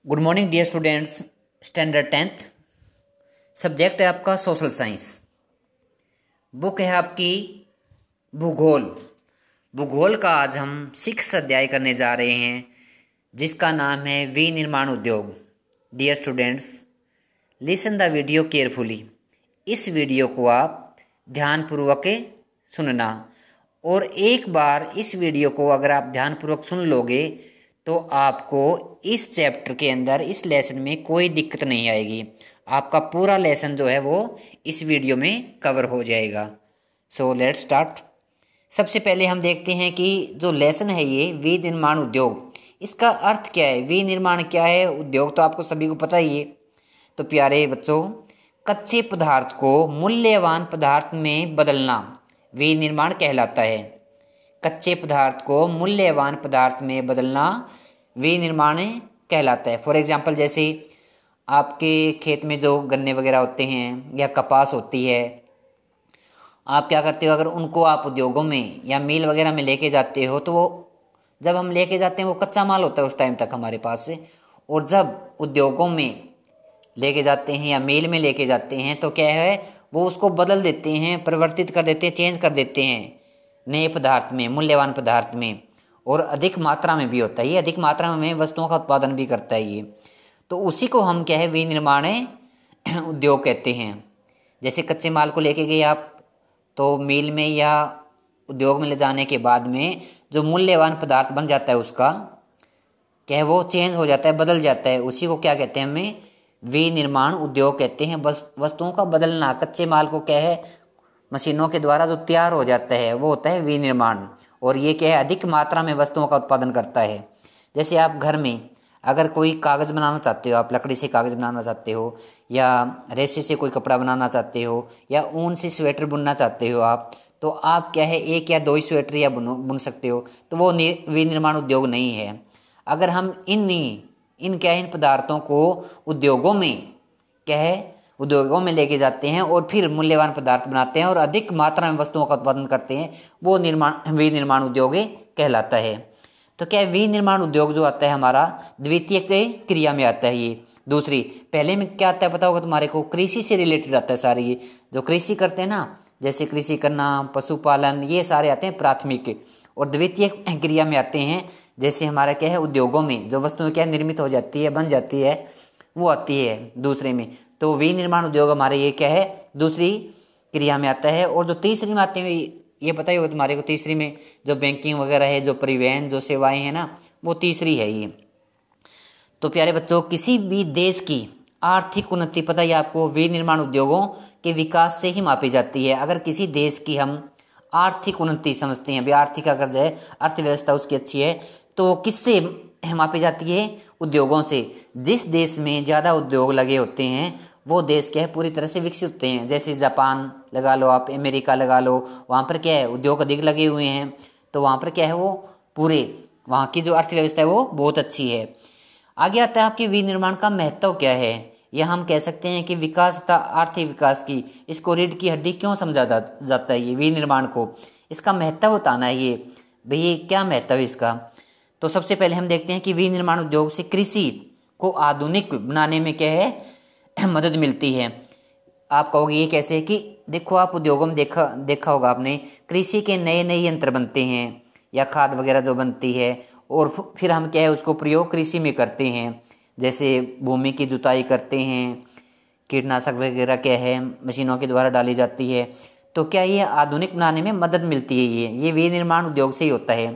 Good morning dear students. Standard 10th subject है आपका social science. Book है आपकी भूगोल। भूगोल का आज हम 6 अध्याय करने जा रहे हैं जिसका नाम है विनिर्माण उद्योग। Dear students, listen the video carefully. इस वीडियो को आप ध्यानपूर्वक सुनना और एक बार इस वीडियो को अगर आप ध्यानपूर्वक सुन लोगे तो आपको इस चैप्टर के अंदर इस लेसन में कोई दिक्कत नहीं आएगी। आपका पूरा लेसन जो है वो इस वीडियो में कवर हो जाएगा। So let's start. सबसे पहले हम देखते हैं कि जो लेसन है ये विनिर्माण उद्योग, इसका अर्थ क्या है। विनिर्माण क्या है, उद्योग तो आपको सभी को पता ही है। तो प्यारे बच्चों, कच्चे पदार्थ को मूल्यवान पदार्थ में बदलना विनिर्माण कहलाता है। कच्चे पदार्थ को मूल्यवान पदार्थ में बदलना विनिर्माण कहलाता है। फॉर एग्जांपल, जैसे आपके खेत में जो गन्ने वगैरह होते हैं या कपास होती है, आप क्या करते हो, अगर उनको आप उद्योगों में या मिल वगैरह में लेके जाते हो तो वो जब हम लेके जाते हैं वो कच्चा माल होता है उस टाइम तक हमारे पास से, और जब उद्योगों में लेके जाते हैं या मिल में लेके जाते हैं तो क्या है, वो उसको बदल देते हैं, परिवर्तित कर देते हैं, चेंज कर देते हैं नए पदार्थ में, मूल्यवान पदार्थ में। और अधिक मात्रा में भी होता है ये, अधिक मात्रा में वस्तुओं का उत्पादन भी करता है ये। तो उसी को हम क्या है, विनिर्माण उद्योग कहते हैं। जैसे कच्चे माल को लेके गए आप तो मिल में या उद्योग में ले जाने के बाद में जो मूल्यवान पदार्थ बन जाता है उसका क्या है, वो चेंज हो जाता है, बदल जाता है। उसी को क्या कहते हैं, हमें विनिर्माण उद्योग कहते हैं। बस वस्तुओं का बदलना, कच्चे माल को क्या है, मशीनों के द्वारा जो तैयार हो जाता है वो होता है विनिर्माण। और ये क्या है, अधिक मात्रा में वस्तुओं का उत्पादन करता है। जैसे आप घर में अगर कोई कागज़ बनाना चाहते हो, आप लकड़ी से कागज़ बनाना चाहते हो या रेशे से कोई कपड़ा बनाना चाहते हो या ऊन से स्वेटर बुनना चाहते हो आप, तो आप क्या है, एक या दो ही स्वेटर या बुन सकते हो, तो वो विनिर्माण उद्योग नहीं है। अगर हम इन पदार्थों को उद्योगों में क्या है, उद्योगों में लेके जाते हैं और फिर मूल्यवान पदार्थ बनाते हैं और अधिक मात्रा में वस्तुओं का उत्पादन करते हैं, वो विनिर्माण उद्योग कहलाता है। तो क्या है, विनिर्माण उद्योग जो आता है हमारा द्वितीय क्रिया में आता है ये। दूसरी, पहले में क्या आता है पता होगा तुम्हारे को, कृषि से रिलेटेड आता है सारे ये जो कृषि करते हैं ना, जैसे कृषि करना, पशुपालन, ये सारे आते हैं प्राथमिक। और द्वितीय क्रिया में आते हैं जैसे हमारा क्या है, उद्योगों में जो वस्तुएं क्या निर्मित हो जाती है, बन जाती है, वो आती है दूसरे में। तो विनिर्माण उद्योग हमारे ये क्या है, दूसरी क्रिया में आता है। और जो तीसरी में आते हैं ये पता ही होगा तुम्हारे को, तीसरी में जो बैंकिंग वगैरह है, जो परिवहन, जो सेवाएं हैं ना, वो तीसरी है ये। तो प्यारे बच्चों, किसी भी देश की आर्थिक उन्नति पता ही आपको विनिर्माण उद्योगों के विकास से ही मापी जाती है। अगर किसी देश की हम आर्थिक उन्नति समझते हैं, अभी आर्थिक अगर जो है अर्थव्यवस्था उसकी अच्छी है, तो किससे मापी जाती है, उद्योगों से। जिस देश में ज़्यादा उद्योग लगे होते हैं वो देश क्या है, पूरी तरह से विकसित होते हैं। जैसे जापान लगा लो आप, अमेरिका लगा लो, वहाँ पर क्या है, उद्योग अधिक लगे हुए हैं, तो वहाँ पर क्या है, वो पूरे वहाँ की जो अर्थव्यवस्था है वो बहुत अच्छी है। आगे आता है आपकी विनिर्माण का महत्व क्या है। यह हम कह सकते हैं कि विकास तथा आर्थिक विकास की, इसको रीढ़ की हड्डी क्यों समझा जाता है ये विनिर्माण को, इसका महत्व बताना है ये। भई क्या महत्व है इसका। तो सबसे पहले हम देखते हैं कि विनिर्माण उद्योग से कृषि को आधुनिक बनाने में क्या है, मदद मिलती है। आप कहोगे ये कैसे, कि देखो आप उद्योगों में देखा होगा आपने, कृषि के नए नए यंत्र बनते हैं या खाद वगैरह जो बनती है, और फिर हम क्या है, उसको प्रयोग कृषि में करते हैं। जैसे भूमि की जुताई करते हैं, कीटनाशक वगैरह क्या है मशीनों के द्वारा डाली जाती है। तो क्या ये आधुनिक बनाने में मदद मिलती है, ये विनिर्माण उद्योग से ही होता है।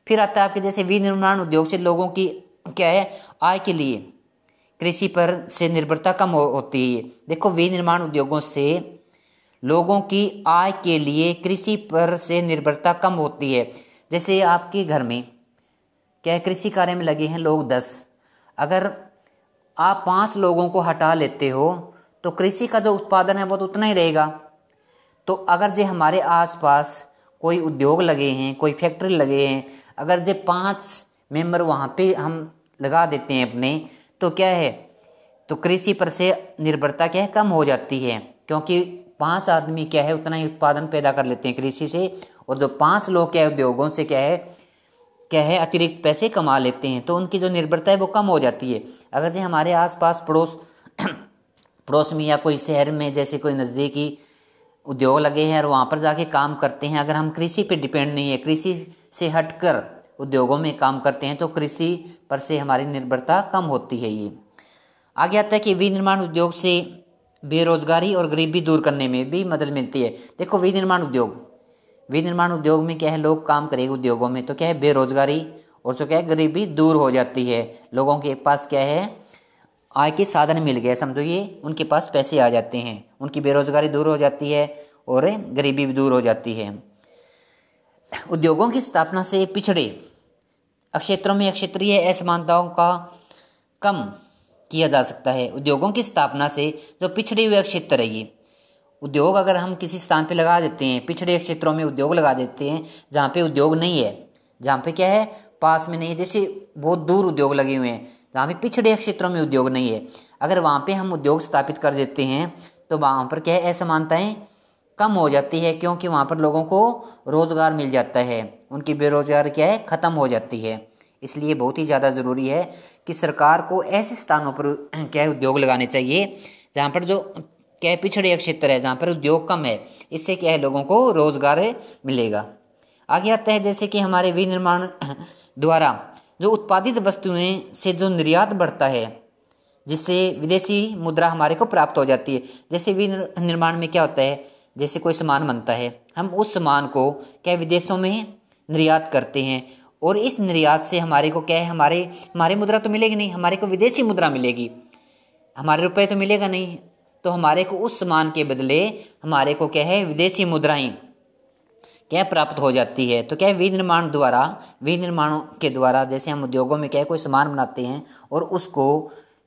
फिर आता है आपके जैसे विनिर्माण उद्योग से लोगों की क्या है, आय के लिए कृषि पर से निर्भरता कम होती है। देखो विनिर्माण उद्योगों से लोगों की आय के लिए कृषि पर से निर्भरता कम होती है। जैसे आपके घर में क्या है, कृषि कार्य में लगे हैं लोग 10, अगर आप 5 लोगों को हटा लेते हो तो कृषि का जो उत्पादन है वो तो उतना ही रहेगा। तो अगर जो हमारे आसपास कोई उद्योग लगे हैं, कोई फैक्ट्री लगे हैं, अगर जो 5 मेंबर वहाँ पे हम लगा देते हैं अपने, तो क्या है, तो कृषि पर से निर्भरता क्या है, कम हो जाती है। क्योंकि 5 आदमी क्या है, उतना ही उत्पादन पैदा कर लेते हैं कृषि से, और जो 5 लोग क्या है, उद्योगों से क्या है, क्या है अतिरिक्त पैसे कमा लेते हैं, तो उनकी जो निर्भरता है वो कम हो जाती है। अगर जो हमारे आसपास पड़ोस में या कोई शहर में जैसे कोई नज़दीकी उद्योग लगे हैं और वहाँ पर जाके काम करते हैं, अगर हम कृषि पे डिपेंड नहीं है, कृषि से हटकर उद्योगों में काम करते हैं, तो कृषि पर से हमारी निर्भरता कम होती है। ये आगे आता है कि विनिर्माण उद्योग से बेरोजगारी और गरीबी दूर करने में भी मदद मिलती है। देखो विनिर्माण उद्योग में क्या है, लोग काम करेंगे उद्योगों में तो क्या है बेरोजगारी और जो क्या है गरीबी दूर हो जाती है। लोगों के पास क्या है आय के साधन मिल गए, समझो ये उनके पास पैसे आ जाते हैं, उनकी बेरोजगारी दूर हो जाती है और गरीबी भी दूर हो जाती है। उद्योगों की स्थापना से पिछड़े क्षेत्रों में क्षेत्रीय असमानताओं का कम किया जा सकता है। उद्योगों की स्थापना से जो पिछड़े हुए क्षेत्र है, ये उद्योग अगर हम किसी स्थान पे लगा देते हैं, पिछड़े क्षेत्रों में उद्योग लगा देते हैं जहाँ पे उद्योग नहीं है, जहाँ पे क्या है पास में नहीं है, जैसे बहुत दूर उद्योग लगे हुए हैं जहाँ पे पिछड़े क्षेत्रों में उद्योग नहीं है, अगर वहाँ पे हम उद्योग स्थापित कर देते हैं तो वहाँ पर क्या है असमानताएं कम हो जाती है, क्योंकि वहाँ पर लोगों को रोजगार मिल जाता है, उनकी बेरोजगारी क्या है ख़त्म हो जाती है। इसलिए बहुत ही ज़्यादा ज़रूरी है कि सरकार को ऐसे स्थानों पर क्या है उद्योग लगाने चाहिए जहाँ पर जो क्या है पिछड़े क्षेत्र है, जहाँ पर उद्योग कम है, इससे क्या है लोगों को रोजगार मिलेगा। आगे आता है जैसे कि हमारे विनिर्माण द्वारा जो उत्पादित वस्तुएं से जो निर्यात बढ़ता है, जिससे विदेशी मुद्रा हमारे को प्राप्त हो जाती है। जैसे विनिर्माण में क्या होता है, जैसे कोई सामान बनता है, हम उस सामान को क्या विदेशों में निर्यात करते हैं और इस निर्यात से हमारे को क्या है हमारे मुद्रा तो मिलेगी नहीं, हमारे को विदेशी मुद्रा मिलेगी, हमारे रुपए तो मिलेगा नहीं, तो हमारे को उस सामान के बदले हमारे को क्या है विदेशी मुद्राएं क्या प्राप्त हो जाती है। तो क्या है विनिर्माण के द्वारा जैसे हम उद्योगों में क्या है कोई सामान बनाते हैं और उसको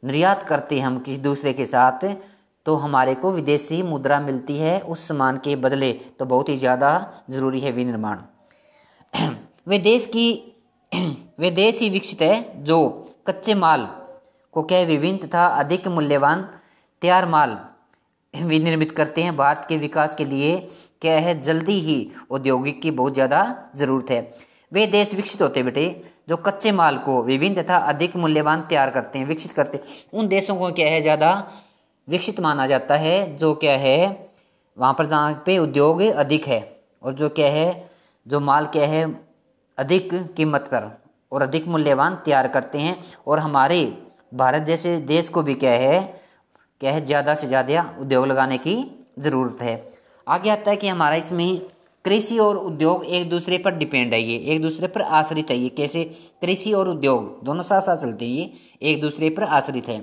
निर्यात करते हैं हम किसी दूसरे के साथ, तो हमारे को विदेशी मुद्रा मिलती है उस सामान के बदले, तो बहुत ही ज़्यादा ज़रूरी है विनिर्माण। वे देश ही विकसित है जो कच्चे माल को क्या है विभिन्न तथा अधिक मूल्यवान तैयार माल विनिर्मित करते हैं। भारत के विकास के लिए क्या है जल्दी ही औद्योगिक की बहुत ज़्यादा ज़रूरत है। वे देश विकसित होते बेटे जो कच्चे माल को विभिन्न तथा अधिक मूल्यवान तैयार करते हैं, विकसित करते हैं, उन देशों को क्या है ज़्यादा विकसित माना जाता है जो क्या है वहाँ पर जहाँ पे उद्योग अधिक है और जो क्या है जो माल क्या है अधिक कीमत पर और अधिक मूल्यवान तैयार करते हैं। और हमारे भारत जैसे देश को भी क्या है ज़्यादा से ज़्यादा उद्योग लगाने की ज़रूरत है। आगे आता है कि हमारा इसमें कृषि और उद्योग एक दूसरे पर डिपेंड है, ये एक दूसरे पर आश्रित है। ये कैसे, कृषि और उद्योग दोनों साथ साथ चलते हैं, ये एक दूसरे पर आश्रित है।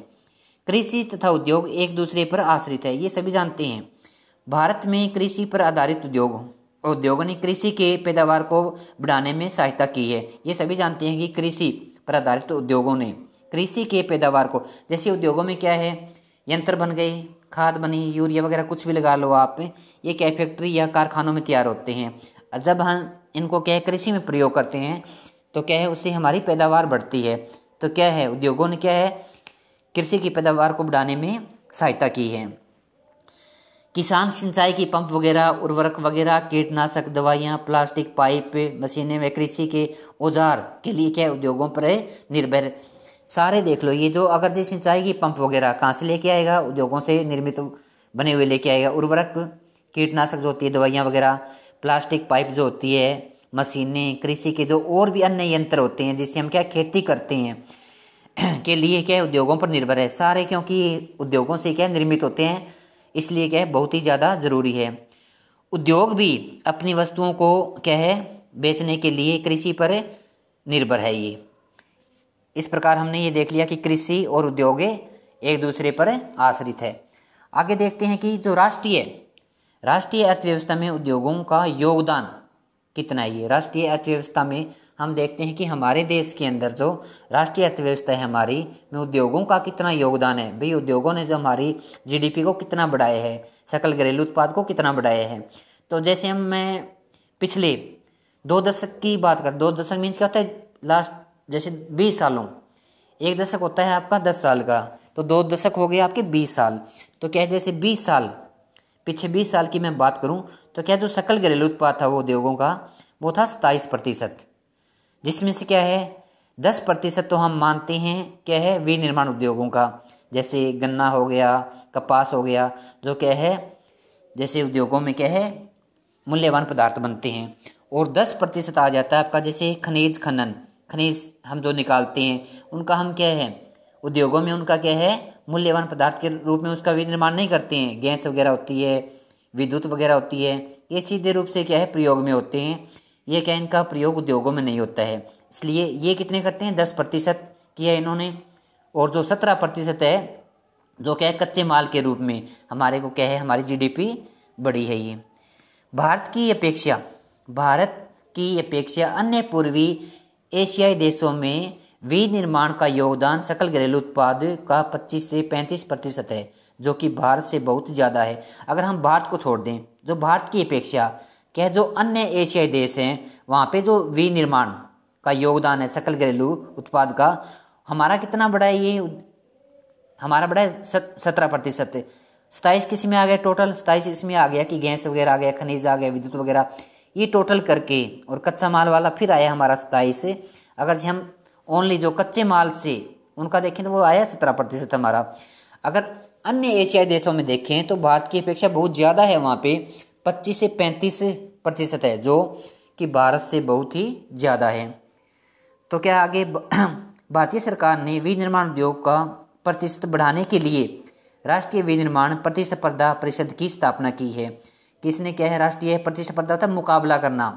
कृषि तथा उद्योग एक दूसरे पर आश्रित है, ये सभी जानते हैं। भारत में कृषि पर आधारित उद्योगों ने कृषि के पैदावार को बढ़ाने में सहायता की है। ये सभी जानते हैं कि कृषि पर आधारित उद्योगों ने कृषि के पैदावार को, जैसे उद्योगों में क्या है यंत्र बन गए, खाद बनी, यूरिया वगैरह कुछ भी लगा लो आप, ये क्या फैक्ट्री या कारखानों में तैयार होते हैं। जब हम इनको क्या है कृषि में प्रयोग करते हैं तो क्या है उससे हमारी पैदावार बढ़ती है। तो क्या है उद्योगों ने क्या है कृषि की पैदावार को बढ़ाने में सहायता की है। किसान सिंचाई की पंप वगैरह, उर्वरक वगैरह, कीटनाशक दवाइयाँ, प्लास्टिक पाइप, मशीनें व कृषि के औजार के लिए क्या उद्योगों पर निर्भर सारे देख लो। ये जो अगर जो सिंचाई की पंप वगैरह कहाँ से लेके आएगा, उद्योगों से निर्मित बने हुए लेके आएगा। उर्वरक कीटनाशक जो होती है दवाइयाँ वगैरह, प्लास्टिक पाइप जो होती है, मशीनें, कृषि के जो और भी अन्य यंत्र होते हैं जिससे हम क्या खेती करते हैं के लिए क्या उद्योगों पर निर्भर है सारे, क्योंकि उद्योगों से क्या निर्मित होते हैं, इसलिए क्या है बहुत ही ज़्यादा ज़रूरी है। उद्योग भी अपनी वस्तुओं को क्या है बेचने के लिए कृषि पर निर्भर है। ये इस प्रकार हमने ये देख लिया कि कृषि और उद्योग एक दूसरे पर आश्रित है। आगे देखते हैं कि जो राष्ट्रीय अर्थव्यवस्था में उद्योगों का योगदान कितना है। ये राष्ट्रीय अर्थव्यवस्था में हम देखते हैं कि हमारे देश के अंदर जो राष्ट्रीय अर्थव्यवस्था है हमारी में उद्योगों का कितना योगदान है। भाई उद्योगों ने जो हमारी जीडीपी को कितना बढ़ाया है, सकल घरेलू उत्पाद को कितना बढ़ाया है। तो जैसे मैं पिछले 2 दशक की बात कर, 2 दशक मीन्स क्या होता है लास्ट जैसे 20 सालों, एक दशक होता है आपका 10 साल का, तो 2 दशक हो गए आपके 20 साल। तो क्या है जैसे 20 साल पीछे 20 साल की मैं बात करूं तो क्या जो सकल घरेलू उत्पाद था वो उद्योगों का वो था 27%। जिसमें से क्या है 10% तो हम मानते हैं क्या है विनिर्माण उद्योगों का, जैसे गन्ना हो गया, कपास हो गया, जो क्या है जैसे उद्योगों में क्या है मूल्यवान पदार्थ बनते हैं। और 10% आ जाता है आपका जैसे खनिज खनन, खनिज हम जो निकालते हैं उनका हम क्या है उद्योगों में उनका क्या है मूल्यवान पदार्थ के रूप में उसका विनिर्माण नहीं करते हैं। गैस वगैरह होती है, विद्युत वगैरह होती है, ये सीधे रूप से क्या है प्रयोग में होते हैं। ये क्या इनका प्रयोग उद्योगों में नहीं होता है, इसलिए ये कितने करते हैं 10% किया इन्होंने। और जो 17% है जो क्या है कच्चे माल के रूप में हमारे को क्या है हमारी जीडीपी बढ़ी है। ये भारत की अपेक्षा अन्य पूर्वी एशियाई देशों में विनिर्माण का योगदान सकल घरेलू उत्पाद का 25 से 35% है, जो कि भारत से बहुत ज़्यादा है। अगर हम भारत को छोड़ दें, जो भारत की अपेक्षा क्या है जो अन्य एशियाई देश हैं वहाँ पे जो विनिर्माण का योगदान है सकल घरेलू उत्पाद का, हमारा कितना बड़ा है ये हमारा बड़ा है 17%। 27 किस में आ गया टोटल, 27 इसमें आ गया कि गैस वगैरह आ गया, खनिज आ गया, विद्युत वगैरह, ये टोटल करके और कच्चा माल वाला फिर आया हमारा 27। अगर हम ओनली जो कच्चे माल से उनका देखें तो वो आया 17% हमारा। अगर अन्य एशियाई देशों में देखें तो भारत की अपेक्षा बहुत ज़्यादा है, वहाँ पे 25 से 35% है, जो कि भारत से बहुत ही ज़्यादा है। तो क्या आगे भारतीय सरकार ने विनिर्माण उद्योग का प्रतिशत बढ़ाने के लिए राष्ट्रीय विनिर्माण प्रतिस्पर्धा परिषद की स्थापना की है। किसने क्या है राष्ट्रीय प्रतिस्पर्धा था मुकाबला करना,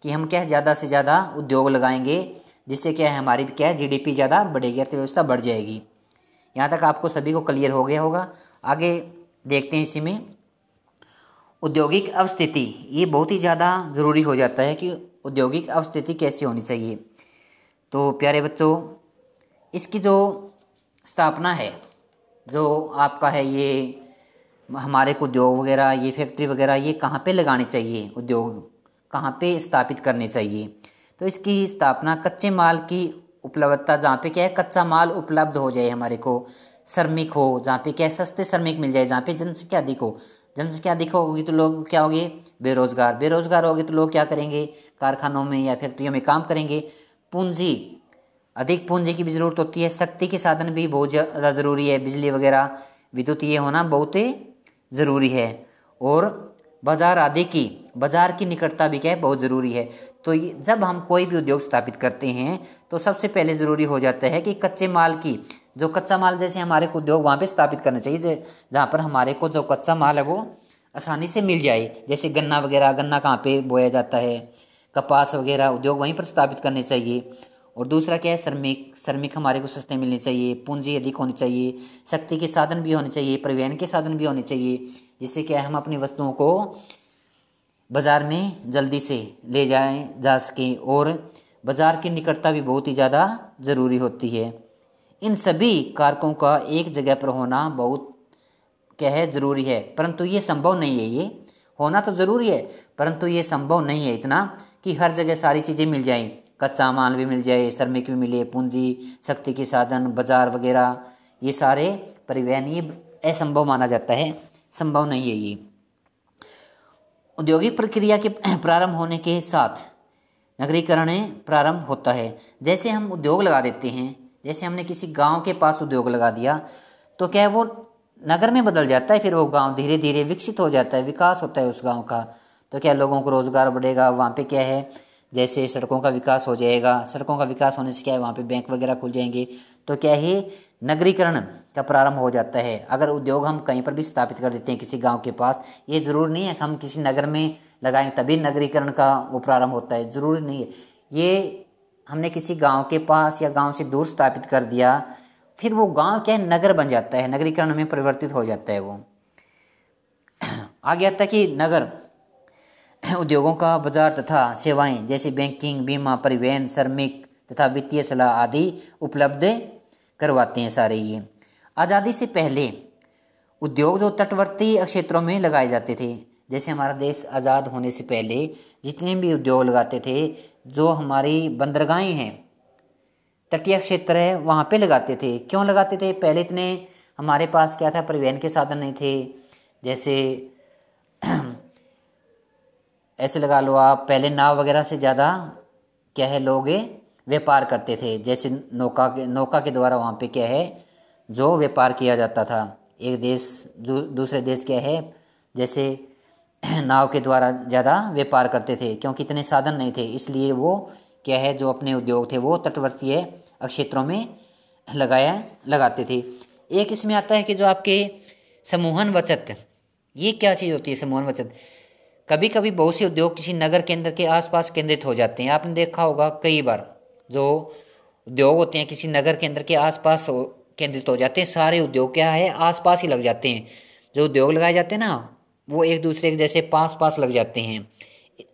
कि हम क्या है ज़्यादा से ज़्यादा उद्योग लगाएंगे जिससे क्या है हमारी क्या है जीडीपी ज़्यादा बढ़ेगी, अर्थव्यवस्था बढ़ जाएगी। यहाँ तक आपको सभी को क्लियर हो गया होगा। आगे देखते हैं इसी में औद्योगिक अवस्थिति, ये बहुत ही ज़्यादा ज़रूरी हो जाता है कि औद्योगिक अवस्थिति कैसी होनी चाहिए। तो प्यारे बच्चों, इसकी जो स्थापना है जो आपका है ये हमारे को उद्योग वगैरह ये फैक्ट्री वगैरह ये कहाँ पे लगानी चाहिए, उद्योग कहाँ पे स्थापित करने चाहिए। तो इसकी स्थापना कच्चे माल की उपलब्धता, जहाँ पे क्या है कच्चा माल उपलब्ध हो जाए हमारे को, श्रमिक हो जहाँ पे क्या है सस्ते श्रमिक मिल जाए, जहाँ पे जनसंख्या अधिक हो। जनसंख्या अधिक होगी तो लोग क्या होंगे बेरोजगार, बेरोजगार होंगे तो लोग क्या करेंगे कारखानों में या फैक्ट्रियों में काम करेंगे। पूंजी, अधिक पूंजी की भी ज़रूरत होती है। शक्ति के साधन भी बहुत ज़्यादा ज़रूरी है, बिजली वगैरह विद्युत ये होना बहुत ही ज़रूरी है। और बाज़ार की निकटता भी क्या है बहुत ज़रूरी है। तो जब हम कोई भी उद्योग स्थापित करते हैं तो सबसे पहले ज़रूरी हो जाता है कि कच्चे माल की जो कच्चा माल जैसे हमारे को उद्योग वहाँ पे स्थापित करना चाहिए जहाँ पर हमारे को जो कच्चा माल है वो आसानी से मिल जाए। जैसे गन्ना वगैरह, गन्ना कहाँ पे बोया जाता है, कपास वगैरह उद्योग वहीं पर स्थापित करने चाहिए। और दूसरा क्या है श्रमिक हमारे को सस्ते मिलने चाहिए, पूंजी अधिक होनी चाहिए, शक्ति के साधन भी होने चाहिए, परिवहन के साधन भी होने चाहिए, जिससे क्या है हम अपनी वस्तुओं को बाज़ार में जल्दी से ले जा सकें। और बाज़ार की निकटता भी बहुत ही ज़्यादा ज़रूरी होती है। इन सभी कारकों का एक जगह पर होना बहुत क्या है ज़रूरी है, परंतु ये संभव नहीं है। ये होना तो ज़रूरी है परंतु ये संभव नहीं है इतना कि हर जगह सारी चीज़ें मिल जाएं, कच्चा माल भी मिल जाए, श्रमिक भी मिले, पूंजी, शक्ति के साधन, बाज़ार वगैरह ये सारे परिवहन, ये असंभव माना जाता है, संभव नहीं है ये। औद्योगिक प्रक्रिया के प्रारंभ होने के साथ नगरीकरण प्रारंभ होता है। जैसे हम उद्योग लगा देते हैं, जैसे हमने किसी गांव के पास उद्योग लगा दिया तो क्या है वो नगर में बदल जाता है, फिर वो गांव धीरे धीरे विकसित हो जाता है, विकास होता है उस गांव का। तो क्या लोगों को रोज़गार बढ़ेगा, वहाँ पे क्या है जैसे सड़कों का विकास हो जाएगा, सड़कों का विकास होने से क्या है वहाँ पे बैंक वगैरह खुल जाएंगे। तो क्या है नगरीकरण का प्रारंभ हो जाता है। अगर उद्योग हम कहीं पर भी स्थापित कर देते हैं किसी गांव के पास, ये ज़रूरी नहीं है कि हम किसी नगर में लगाएं तभी नगरीकरण का वो प्रारंभ होता है, ज़रूरी नहीं है। ये हमने किसी गांव के पास या गांव से दूर स्थापित कर दिया, फिर वो गांव क्या है नगर बन जाता है, नगरीकरण में परिवर्तित हो जाता है वो। आगे आता है कि नगर उद्योगों का बाजार तथा सेवाएं जैसे बैंकिंग, बीमा, परिवहन, श्रमिक तथा वित्तीय सलाह आदि उपलब्ध करवाते हैं सारे ये। आज़ादी से पहले उद्योग जो तटवर्ती क्षेत्रों में लगाए जाते थे, जैसे हमारा देश आज़ाद होने से पहले जितने भी उद्योग लगाते थे, जो हमारी बंदरगाहें हैं, तटीय क्षेत्र है, वहाँ पे लगाते थे। क्यों लगाते थे? पहले इतने हमारे पास क्या था परिवहन के साधन नहीं थे। जैसे ऐसे लगा लो आप, पहले नाव वगैरह से ज़्यादा क्या है लोग व्यापार करते थे। जैसे नौका के द्वारा वहाँ पे क्या है जो व्यापार किया जाता था, एक देश दूसरे देश क्या है जैसे नाव के द्वारा ज़्यादा व्यापार करते थे, क्योंकि इतने साधन नहीं थे, इसलिए वो क्या है जो अपने उद्योग थे वो तटवर्तीय क्षेत्रों में लगाते थे। एक इसमें आता है कि जो आपके समूहन बचत, ये क्या चीज़ होती है समूहन बचत। कभी कभी बहुत से उद्योग किसी नगर केंद्र के आसपास केंद्रित हो जाते हैं। आपने देखा होगा कई बार जो उद्योग होते हैं किसी नगर केंद्र के आसपास केंद्रित हो जाते हैं, सारे उद्योग क्या है आसपास ही लग जाते हैं। जो उद्योग लगाए जाते हैं ना वो एक दूसरे के जैसे पास पास लग जाते हैं।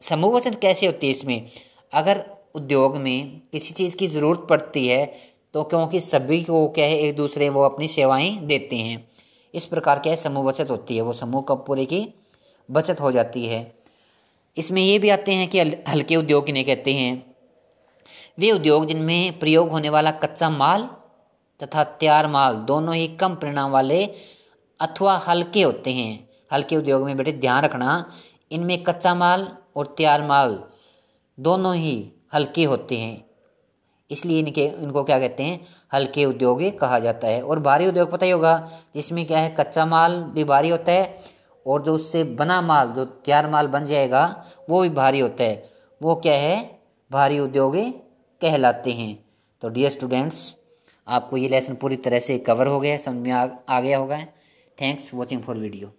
समूह बचत कैसे होती है इसमें, अगर उद्योग में किसी चीज़ की ज़रूरत पड़ती है तो क्योंकि सभी को क्या है एक दूसरे वो अपनी सेवाएं देते हैं, इस प्रकार क्या है समूह बचत होती है, वो समूह का पूरे की बचत हो जाती है। इसमें ये भी आते हैं कि हल्के उद्योग किन्हें कहते हैं, वे उद्योग जिनमें प्रयोग होने वाला कच्चा माल तथा तैयार माल दोनों ही कम परिणाम वाले अथवा हल्के होते हैं। हल्के उद्योग में बेटे ध्यान रखना, इनमें कच्चा माल और तैयार माल दोनों ही हल्के होते हैं, इसलिए इनको क्या कहते हैं हल्के उद्योग कहा जाता है। और भारी उद्योग पता ही होगा, जिसमें क्या है कच्चा माल भी भारी होता है और जो उससे बना माल जो तैयार माल बन जाएगा वो भी भारी होता है, वो क्या है भारी उद्योग कहलाते हैं। तो डियर स्टूडेंट्स, आपको ये लेसन पूरी तरह से कवर हो गया, समझ में आ गया होगा। Thanks watching for video.